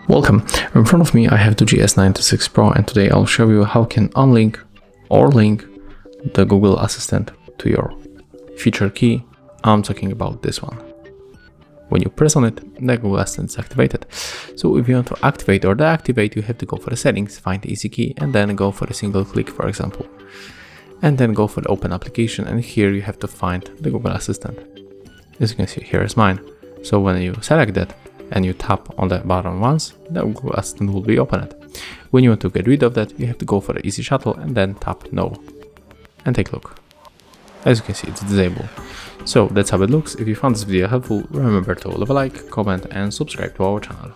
Welcome. In front of me I have DOOGEE S96 Pro, and today I'll show you how you can unlink or link the Google Assistant to your feature key. I'm talking about this one. When you press on it, the Google Assistant is activated. So if you want to activate or deactivate, you have to go for the settings, find the easy key, and then go for a single click, for example. And then go for the open application, and here you have to find the Google Assistant. As you can see, here is mine. So when you select that and you tap on the button once, the Google Assistant will be opened. When you want to get rid of that, you have to go for the easy shuttle and then tap no. And take a look. As you can see, it's disabled. So that's how it looks. If you found this video helpful, remember to leave a like, comment and subscribe to our channel.